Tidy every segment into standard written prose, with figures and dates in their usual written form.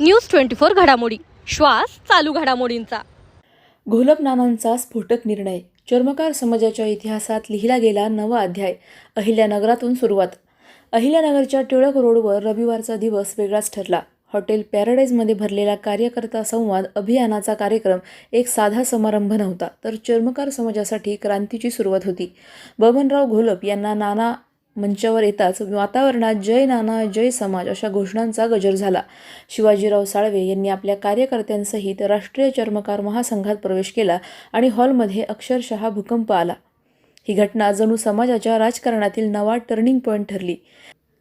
News 24 घडामोडी, श्वास चालू घडामोडींचा. घोलप नानांचा स्फोटक निर्णय. चर्मकार समाजाच्या इतिहासात लिहिला गेला नवा अध्याय. अहिल्यानगरातून सुरुवात. अहिल्यानगरच्या टिळक रोडवर रविवारचा दिवस वेगळाच ठरला. हॉटेल पॅराडाईजमध्ये भरलेला कार्यकर्ता संवाद अभियानाचा कार्यक्रम एक साधा समारंभ नव्हता, तर चर्मकार समाजासाठी क्रांतीची सुरुवात होती. बबनराव घोलप यांना नाना मंचावर येताच वातावरणात जय नाना जय समाज अशा घोषणांचा गजर झाला. शिवाजीराव साळवे यांनी आपल्या कार्यकर्त्यांसहित राष्ट्रीय चर्मकार महासंघात प्रवेश केला आणि हॉलमध्ये अक्षरशः भूकंप आला. ही घटना जणू समाजाच्या राजकारणातील नवा टर्निंग पॉईंट ठरली.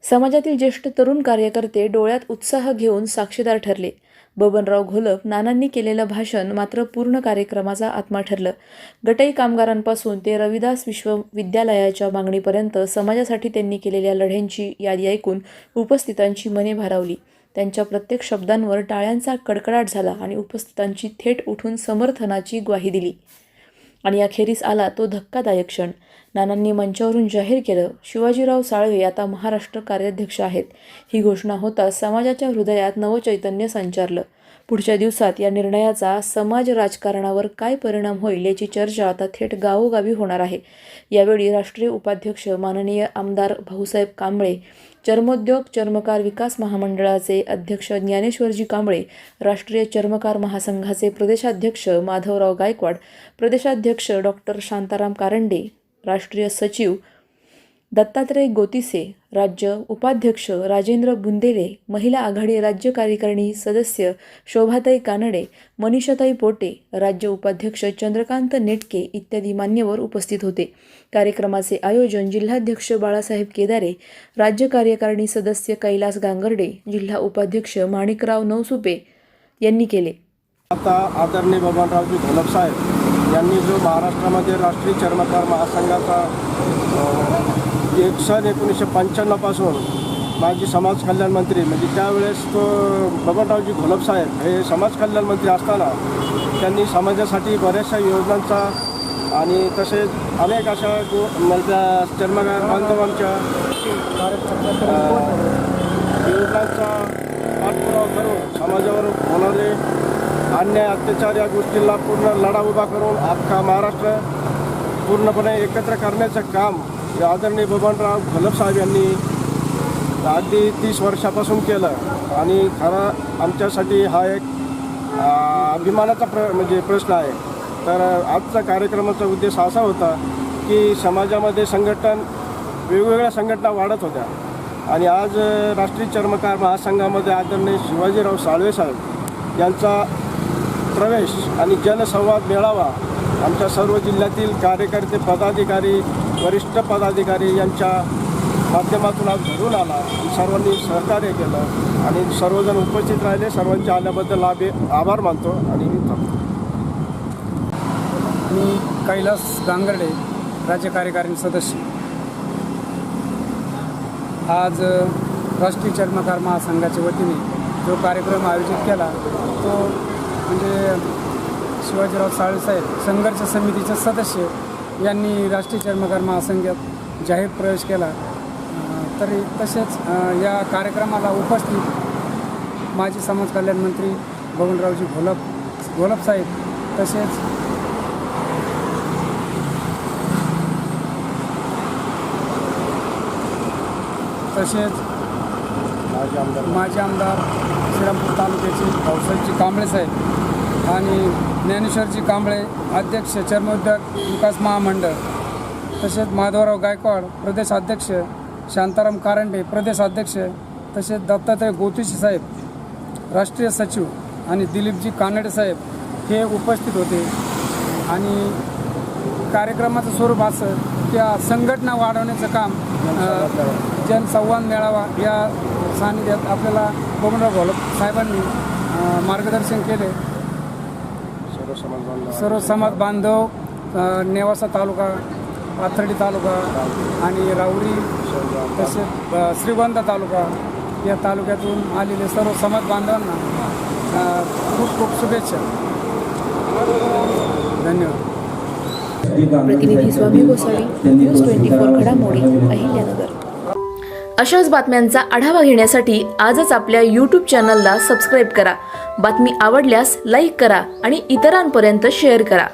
समाजातील ज्येष्ठ तरुण कार्यकर्ते डोळ्यात उत्साह घेऊन साक्षीदार ठरले. बबनराव घोलप नानांनी केलेलं भाषण मात्र पूर्ण कार्यक्रमाचा आत्मा ठरलं. गटाई कामगारांपासून ते रविदास विश्वविद्यालयाच्या मागणीपर्यंत समाजासाठी त्यांनी केलेल्या लढ्यांची यादी ऐकून उपस्थितांची मने भारावली. त्यांच्या प्रत्येक शब्दांवर टाळ्यांचा कडकडाट झाला आणि उपस्थितांची थेट उठून समर्थनाची ग्वाही दिली. आणि अखेरीस आला तो धक्कादायक क्षण. नानांनी मंचावरून जाहीर केलं, शिवाजीराव साळवे आता महाराष्ट्र कार्याध्यक्ष आहेत. ही घोषणा होताच समाजाच्या हृदयात नवचैतन्य संचारलं. पुढच्या दिवसात या निर्णयाचा समाज राजकारणावर काय परिणाम होईल याची चर्चा आता थेट गावोगावी होणार आहे. यावेळी राष्ट्रीय उपाध्यक्ष माननीय आमदार भाऊसाहेब कांबळे, चर्मोद्योग चर्मकार विकास महामंडळाचे अध्यक्ष ज्ञानेश्वरजी कांबळे, राष्ट्रीय चर्मकार महासंघाचे प्रदेशाध्यक्ष माधवराव गायकवाड, प्रदेशाध्यक्ष डॉक्टर शांताराम कारंडे, राष्ट्रीय सचिव दत्तात्रय गोतिसे, राज्य उपाध्यक्ष राजेंद्र बुंदेले, महिला आघाडी राज्य कार्यकारिणी सदस्य शोभाताई कानडे, मनीषाताई पोटे, राज्य उपाध्यक्ष चंद्रकांत नेटके इत्यादी मान्यवर उपस्थित होते. कार्यक्रमाचे आयोजन जिल्हाध्यक्ष बाळासाहेब केदारे, राज्य कार्यकारिणी सदस्य कैलास गांगर्डे, जिल्हा उपाध्यक्ष माणिकराव नवसुपे यांनी केले. आता आदरणीय बबनरावजी घोलप साहेब यांनी जो महाराष्ट्रामध्ये राष्ट्रीय चर्मकार महासंघाचा सन 1995 पासून माजी समाज कल्याण मंत्री, म्हणजे त्यावेळेस तो बबनरावजी घोलप साहेब हे समाज कल्याण मंत्री असताना त्यांनी समाजासाठी बऱ्याचशा योजनांचा आणि तसेच अनेक अशा त्या चर्मकार बांधवांच्या योजनांचा पाठपुरावा करून समाजावर होणारे अन्याय अत्याचार या गोष्टींना पूर्ण लढा उभा करून अख्खा महाराष्ट्र पूर्णपणे एकत्र करण्याचं काम आदरणीय बबनराव घोलप साहेब यांनी अगदी 30 वर्षापासून केलं. आणि खरा आमच्यासाठी हा एक अभिमानाचा म्हणजे प्रश्न आहे. तर आजचा कार्यक्रमाचा उद्देश असा होता की समाजामध्ये वेगवेगळ्या संघटना वाढत होत्या आणि आज राष्ट्रीय चर्मकार महासंघामध्ये आदरणीय शिवाजीराव साळवे साहेब यांचा प्रवेश आणि जनसंवाद मेळावा आमच्या सर्व जिल्ह्यातील कार्यकर्ते, पदाधिकारी, वरिष्ठ पदाधिकारी यांच्या माध्यमातून आज घडून आला. सर्वांनी सहकार्य केलं आणि सर्वजण उपस्थित राहिले. सर्वांचे आल्याबद्दल आभार मानतो आणि मी थांबतो. मी कैलास गांगर्डे, राज्य कार्यकारिणी सदस्य. आज राष्ट्रीय चर्मकार महासंघाच्या वतीने जो कार्यक्रम आयोजित केला तो म्हणजे शिवाजीराव साळवे साहेब संघर्ष समितीचे सदस्य यांनी राष्ट्रीय चर्मकार महासंघात जाहीर प्रवेश केला. तरी तसेच या कार्यक्रमाला उपस्थित माजी समाज कल्याण मंत्री बबनरावजी घोलप साहेब, तसेच माजी आमदार श्रीरामपूर तालुक्याचे भाऊसाहेबजी कांबळे साहेब आणि ज्ञानेश्वरजी कांबळे, अध्यक्ष चर्मोद्योग विकास महामंडळ, तसेच माधवराव गायकवाड, प्रदेशाध्यक्ष शांताराम कारंडे, प्रदेशाध्यक्ष, तसेच दत्तात्रय गोतिसे साहेब, राष्ट्रीय सचिव आणि दिलीपजी कानडे साहेब हे उपस्थित होते. आणि कार्यक्रमाचं स्वरूप असं त्या संघटना वाढवण्याचं काम जनसंवाद मेळावा या सानिध्यात आपल्याला बबनराव घोलप साहेबांनी मार्गदर्शन केले. सर्व समाज बांधव, नेवासा तालुका, पाथर्डी तालुका आणि राऊरी, तसेच श्रीगोंदा तालुका या तालुक्यातून आलेले सर्व समाज बांधवांना खूप खूप शुभेच्छा. धन्यवाद. प्रतिनिधी स्वामी गोसावी, न्यूज 24 घडामोडी, अहिल्यानगर. अशाच बातम्यांचा आढावा घेण्यासाठी आजच आपल्या YouTube चॅनलला सबस्क्राईब करा. बातमी आवडल्यास लाईक करा आणि इतरांपर्यंत शेअर करा.